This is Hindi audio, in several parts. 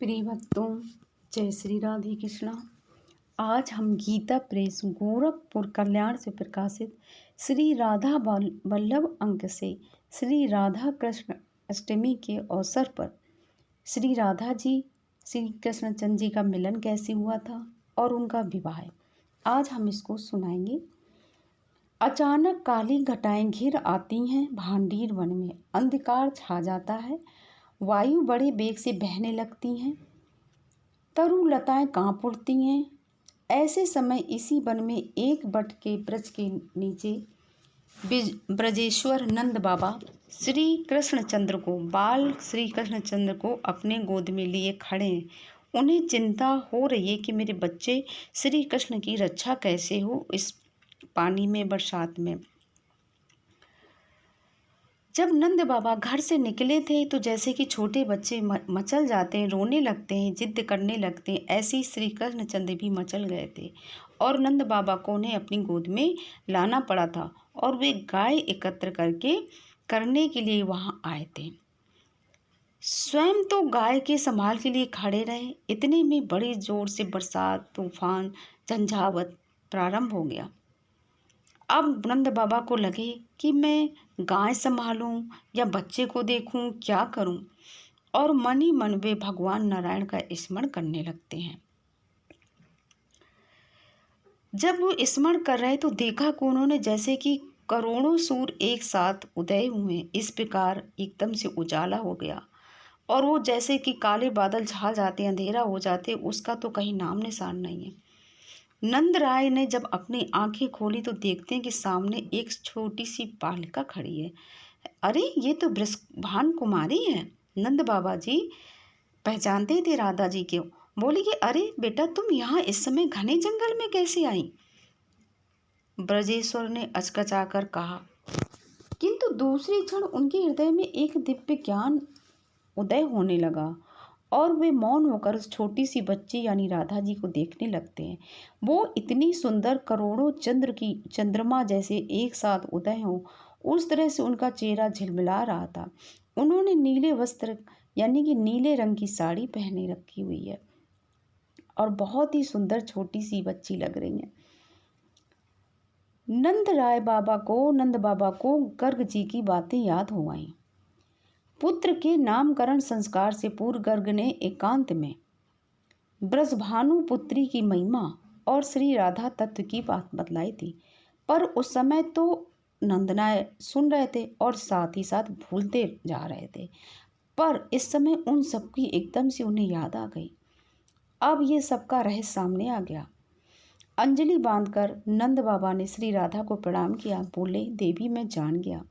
प्रिय भक्तों, जय श्री राधे कृष्णा। आज हम गीता प्रेस गोरखपुर कल्याण से प्रकाशित श्री राधा वल्लभ अंक से श्री राधा कृष्ण अष्टमी के अवसर पर श्री राधा जी श्री कृष्णचंद्र जी का मिलन कैसे हुआ था और उनका विवाह, आज हम इसको सुनाएंगे। अचानक काली घटाएं घिर आती हैं भांडीर वन में, अंधकार छा जाता है, वायु बड़े बेग से बहने लगती हैं, तरु लताएं कांप उठती हैं। ऐसे समय इसी वन में एक बट के वृक्ष के नीचे ब्रजेश्वर नंद बाबा श्री कृष्णचंद्र को अपने गोद में लिए खड़े हैं। उन्हें चिंता हो रही है कि मेरे बच्चे श्री कृष्ण की रक्षा कैसे हो इस पानी में, बरसात में। जब नंद बाबा घर से निकले थे तो जैसे कि छोटे बच्चे मचल जाते हैं, रोने लगते हैं, जिद करने लगते हैं, ऐसे ही श्री कृष्णचंद्र भी मचल गए थे और नंद बाबा को उन्हें अपनी गोद में लाना पड़ा था और वे गाय एकत्र करने के लिए वहां आए थे। स्वयं तो गाय के संभाल के लिए खड़े रहे। इतने में बड़े जोर से बरसात, तूफान, झंझावत प्रारंभ हो गया। अब नंद बाबा को लगे कि मैं गाय संभालूं या बच्चे को देखूं, क्या करूं, और मन ही मन वे भगवान नारायण का स्मरण करने लगते हैं। जब वो स्मरण कर रहे तो देखा कि उन्होंने जैसे कि करोड़ों सूर्य एक साथ उदय हुए, इस प्रकार एकदम से उजाला हो गया और वो जैसे कि काले बादल छा जाते, अंधेरा हो जाते, उसका तो कहीं नाम निशान नहीं है। नंद राय ने जब अपनी आंखें खोली तो देखते हैं कि सामने एक छोटी सी बालिका खड़ी है। अरे, ये तो वृषभान कुमारी है। नंद बाबा जी पहचानते थे राधा जी को। बोले कि अरे बेटा, तुम यहाँ इस समय घने जंगल में कैसे आई? ब्रजेश्वर ने अचकचाकर कहा, किंतु दूसरी क्षण उनके हृदय में एक दिव्य ज्ञान उदय होने लगा और वे मौन होकर उस छोटी सी बच्ची यानी राधा जी को देखने लगते हैं। वो इतनी सुंदर, करोड़ों चंद्रमा जैसे एक साथ उदय हो, उस तरह से उनका चेहरा झिलमिला रहा था। उन्होंने नीले वस्त्र यानी कि नीले रंग की साड़ी पहने रखी हुई है और बहुत ही सुंदर छोटी सी बच्ची लग रही है। नंद बाबा को गर्ग जी की बातें याद हो आईं। पुत्र के नामकरण संस्कार से पूर्व गर्ग ने एकांत में ब्रजभानु पुत्री की महिमा और श्री राधा तत्व की बात बतलाई थी, पर उस समय तो नंदनाय सुन रहे थे और साथ ही साथ भूलते जा रहे थे। पर इस समय उन सबकी एकदम से उन्हें याद आ गई। अब ये सबका रहस्य सामने आ गया। अंजलि बांधकर नंद बाबा ने श्री राधा को प्रणाम किया। बोले, देवी, मैं जान गया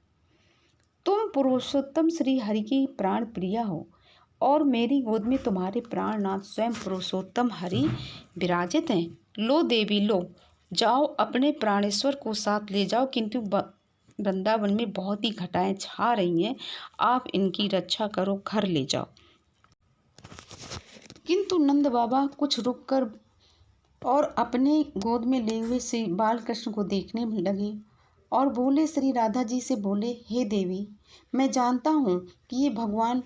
तुम पुरुषोत्तम श्री हरि की प्राण प्रिया हो और मेरी गोद में तुम्हारे प्राणनाथ स्वयं पुरुषोत्तम हरि विराजित हैं। लो देवी, लो, जाओ अपने प्राणेश्वर को साथ ले जाओ, किंतु वृंदावन में बहुत ही घटाएं छा रही हैं, आप इनकी रक्षा करो, घर ले जाओ। किंतु नंद बाबा कुछ रुक कर और अपने गोद में ले हुए श्री बालकृष्ण को देखने लगे और बोले, श्री राधा जी से बोले, हे देवी, मैं जानता हूँ कि ये भगवान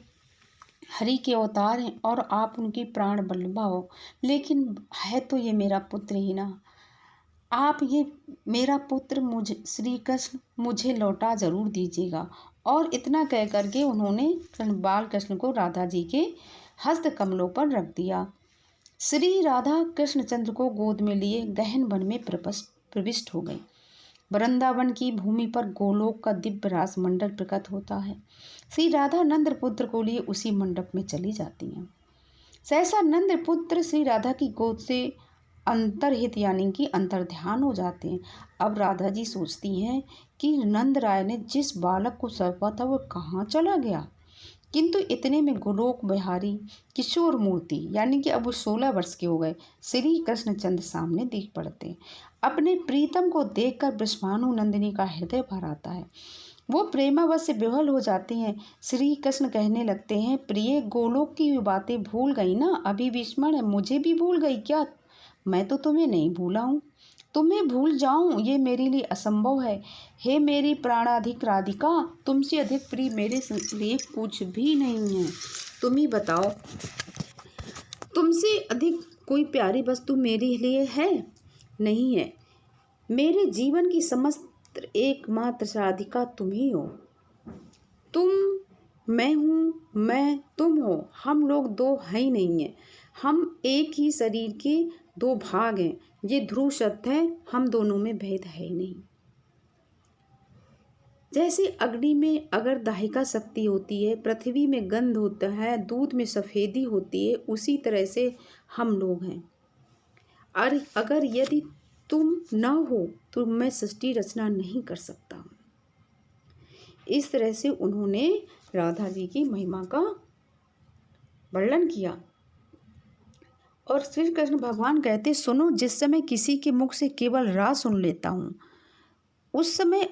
हरि के अवतार हैं और आप उनकी प्राण बल्लभा हो, लेकिन है तो ये मेरा पुत्र ही ना। आप ये मेरा पुत्र श्री कृष्ण मुझे लौटा जरूर दीजिएगा। और इतना कह करके उन्होंने बाल कृष्ण को राधा जी के हस्त कमलों पर रख दिया। श्री राधा कृष्णचंद्र को गोद में लिए गहन वन में प्रविष्ट हो गई। वृंदावन की भूमि पर गोलोक का दिव्य रास मंडल प्रकट होता है। श्री राधा नंद पुत्र को लिए उसी मंडप में चली जाती हैं। सहसा नंद पुत्र श्री राधा की गोद से अंतर्हित यानी कि अंतर्ध्यान हो जाते हैं। अब राधा जी सोचती हैं कि नंद राय ने जिस बालक को सौंपा था वो कहाँ चला गया। किंतु इतने में गोलोक बिहारी किशोर मूर्ति यानी कि अब वो 16 वर्ष के हो गए श्री कृष्णचंद्र सामने दिख पड़ते हैं। अपने प्रीतम को देखकर वृषभानु नंदिनी का हृदय भर आता है। वो प्रेमावश से विह्वल हो जाते हैं। श्री कृष्ण कहने लगते हैं, प्रिय, गोलोक की बातें भूल गई ना? अभी विस्मरण है, मुझे भी भूल गई क्या? मैं तो तुम्हें नहीं भूला हूँ, तुम्हें भूल जाऊं ये मेरे लिए असंभव है। हे मेरी प्राणाधिक राधिका, तुमसे अधिक प्रिय मेरे लिए कुछ भी नहीं है। तुम ही बताओ, तुमसे अधिक कोई प्यारी वस्तु मेरे लिए है नहीं है। मेरे जीवन की समस्त एकमात्र राधिका तुम ही हो। तुम मैं हूँ, मैं तुम हो। हम लोग दो हैं ही नहीं हैं। हम एक ही शरीर के दो भाग हैं। ये ध्रुव सत्य है, हम दोनों में भेद है ही नहीं। जैसे अग्नि में अगर दाहिका शक्ति होती है, पृथ्वी में गंध होता है, दूध में सफ़ेदी होती है, उसी तरह से हम लोग हैं। और अगर यदि तुम न हो तो मैं सृष्टि रचना नहीं कर सकता। इस तरह से उन्होंने राधा जी की महिमा का वर्णन किया। और श्री कृष्ण भगवान कहते, सुनो, जिस समय किसी के मुख से केवल राग सुन लेता हूँ, उस समय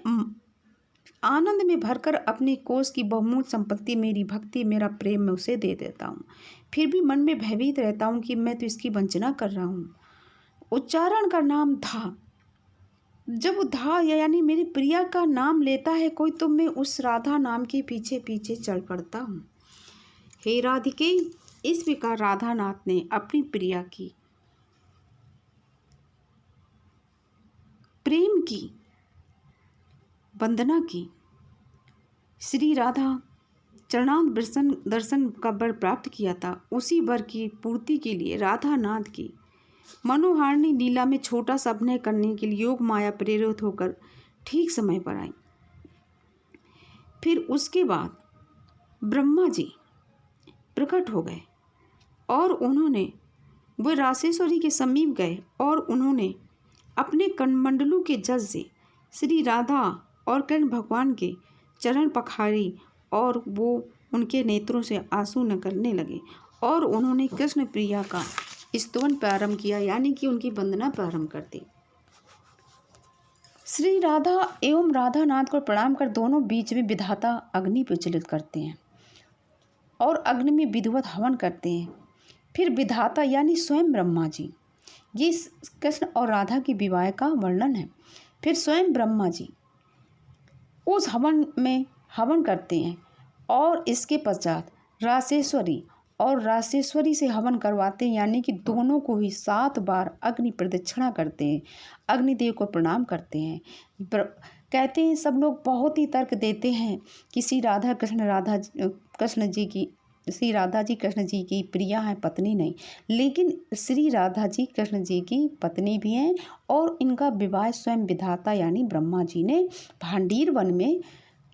आनंद में भरकर अपने कोष की बहुमूल्य संपत्ति, मेरी भक्ति, मेरा प्रेम मैं उसे दे देता हूँ। फिर भी मन में भयभीत रहता हूँ कि मैं तो इसकी वंचना कर रहा हूँ। उच्चारण का नाम था। जब धा यानी मेरी प्रिया का नाम लेता है कोई, तो मैं उस राधा नाम के पीछे पीछे चल पड़ता हूँ। हे राधिके, इस प्रकार राधानाथ ने अपनी प्रिया की प्रेम की वंदना की। श्री राधा चरणांत दर्शन का वर प्राप्त किया था। उसी वर की पूर्ति के लिए राधानाथ की मनोहारिणी लीला में छोटा सा अभिनय करने के लिए योग माया प्रेरित होकर ठीक समय पर आई। फिर उसके बाद ब्रह्मा जी प्रकट हो गए और उन्होंने वे रासेश्वरी के समीप गए और उन्होंने अपने कमंडलों के जल से श्री राधा और कृष्ण भगवान के चरण पखारी और वो उनके नेत्रों से आंसू निकलने लगे और उन्होंने कृष्ण प्रिया का स्तवन प्रारंभ किया, यानी कि उनकी वंदना प्रारंभ कर दी। श्री राधा एवं राधानाथ को प्रणाम कर दोनों बीच में विधाता अग्नि प्रज्वलित करते हैं और अग्नि में विधिवत हवन करते हैं। फिर विधाता यानी स्वयं ब्रह्मा जी, ये कृष्ण और राधा की विवाह का वर्णन है। फिर स्वयं ब्रह्मा जी उस हवन में हवन करते हैं और इसके पश्चात रासेश्वरी और रासेश्वरी से हवन करवाते हैं, यानी कि दोनों को ही 7 बार अग्नि प्रदक्षिणा करते हैं, अग्निदेव को प्रणाम करते हैं। कहते हैं सब लोग बहुत ही तर्क देते हैं कि श्री राधा जी कृष्ण जी की प्रिया हैं, पत्नी नहीं, लेकिन श्री राधा जी कृष्ण जी की पत्नी भी हैं और इनका विवाह स्वयं विधाता यानी ब्रह्मा जी ने भांडीर वन में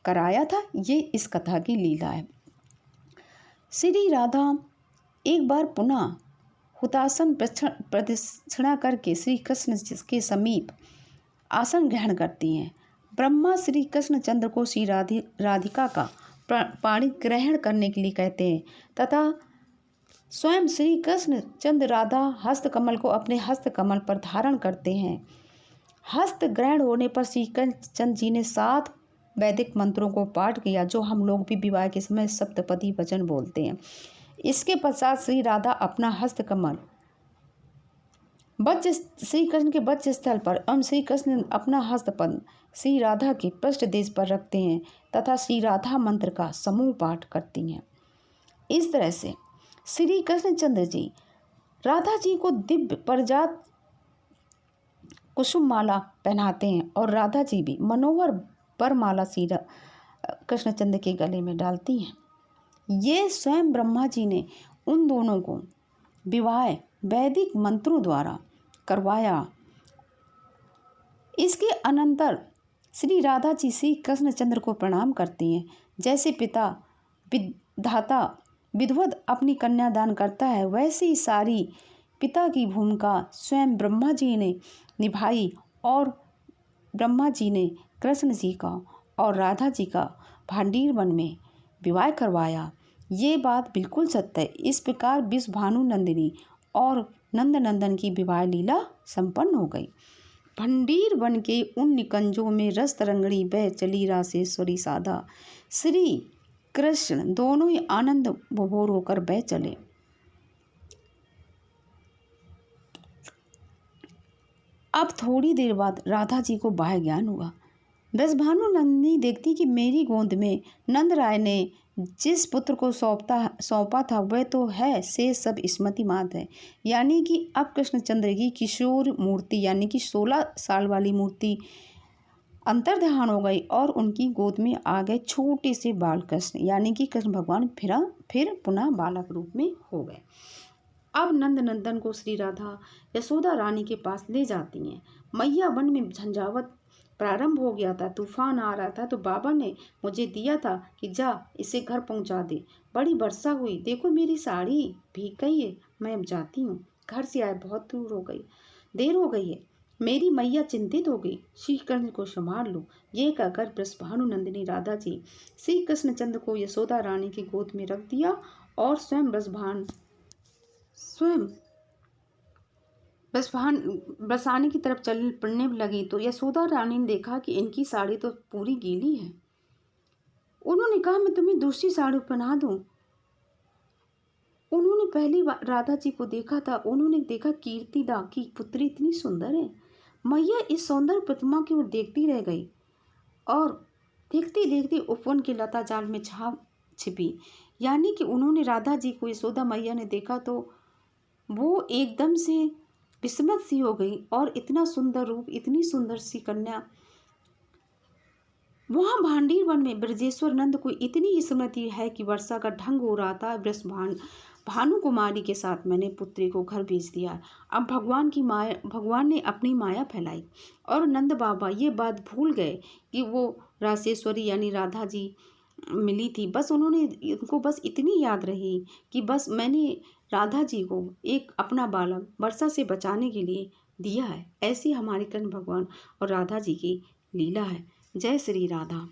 कराया था। ये इस कथा की लीला है। श्री राधा एक बार पुनः हुतासन प्रदक्षिणा करके श्री कृष्ण के समीप आसन ग्रहण करती हैं। ब्रह्मा श्री कृष्ण चंद्र को श्री राधिका का पाणी ग्रहण करने के लिए कहते हैं तथा स्वयं श्री कृष्ण चंद्र राधा हस्तकमल को अपने हस्तकमल पर धारण करते हैं। हस्त ग्रहण होने पर श्री कृष्ण चंद्र जी ने 7 वैदिक मंत्रों को पाठ किया, जो हम लोग भी विवाह के समय सप्तपदी वचन बोलते हैं। इसके पश्चात श्री राधा अपना हस्तकमल श्री कृष्ण के वक्ष स्थल पर एवं श्री कृष्ण अपना हस्तपद श्री राधा के पृष्ठ देश पर रखते हैं तथा श्री राधा मंत्र का समूह पाठ करती हैं। इस तरह से श्री कृष्णचंद्र जी राधा जी को दिव्य परजात कुसुम माला पहनाते हैं और राधा जी भी मनोहर वरमाला श्री कृष्णचंद्र के गले में डालती हैं। ये स्वयं ब्रह्मा जी ने उन दोनों को विवाह वैदिक मंत्रों द्वारा करवाया। इसके अनंतर श्री राधा जी श्री कृष्णचंद्र को प्रणाम करती हैं। जैसे पिता विधाता विधिवत अपनी कन्यादान करता है, वैसे ही सारी पिता की भूमिका स्वयं ब्रह्मा जी ने निभाई और ब्रह्मा जी ने कृष्ण जी का और राधा जी का भांडीर वन में विवाह करवाया। ये बात बिल्कुल सत्य है। इस प्रकार विश्व भानु नंदिनी और नंद नंदन की विवाह लीला संपन्न हो गई। भंडीर वन के उन निकंजों में रस तरंगणी बह चली रासेश्वरी साधा श्री कृष्ण दोनों ही आनंद विभोर होकर बह चले। अब थोड़ी देर बाद राधा जी को बाह्य ज्ञान हुआ। ब्रजभानु नंदिनी देखती कि मेरी गोद में नंद राय ने जिस पुत्र को सौंपा था वह तो है, से सब स्मृति मात्र है। यानी कि अब कृष्णचंद्र की किशोर मूर्ति यानी कि 16 साल वाली मूर्ति अंतर्ध्यान हो गई और उनकी गोद में आ गए छोटे से बालकृष्ण, यानी कि कृष्ण भगवान फिर पुनः बालक रूप में हो गए। अब नंद नंदन को श्री राधा यशोदा रानी के पास ले जाती हैं। मैया वन में झंझावत प्रारंभ हो गया था, तूफान आ रहा था, तो बाबा ने मुझे दिया था कि जा इसे घर पहुंचा दे। बड़ी वर्षा हुई, देखो मेरी साड़ी भीग गई है, मैं अब जाती हूँ। घर से आए बहुत देर हो गई है। मेरी मैया चिंतित हो गई, श्री कृष्ण को संभाल लो। ये कहकर ब्रजभानु नंदिनी राधा जी श्री कृष्णचंद्र को यशोदा रानी की गोद में रख दिया और स्वयं बरसाने की तरफ चल पड़ने लगी तो यशोदा रानी ने देखा कि इनकी साड़ी तो पूरी गीली है। उन्होंने कहा, मैं तुम्हें दूसरी साड़ी पहना दूं। उन्होंने पहली बार राधा जी को देखा था, उन्होंने देखा कीर्तिदा की पुत्री इतनी सुंदर है। मैया इस सौंदर्य प्रतिमा की ओर देखती रह गई और देखते देखते उपवन के लता जाल में छिपी। यानी कि उन्होंने राधा जी को यशोदा मैया ने देखा तो वो एकदम से विस्मृत सी हो गई और इतना सुंदर रूप, इतनी सुंदर सी कन्या। वहाँ भांडीर वन में ब्रजेश्वर नंद को इतनी स्मृति है कि वर्षा का ढंग हो रहा था। भानु कुमारी के साथ मैंने पुत्री को घर भेज दिया। अब भगवान ने अपनी माया फैलाई और नंद बाबा ये बात भूल गए कि वो रासेश्वरी यानी राधा जी मिली थी। बस उनको बस इतनी याद रही कि बस मैंने राधा जी को एक अपना बालक वर्षा से बचाने के लिए दिया है। ऐसी हमारे कृष्ण भगवान और राधा जी की लीला है। जय श्री राधा।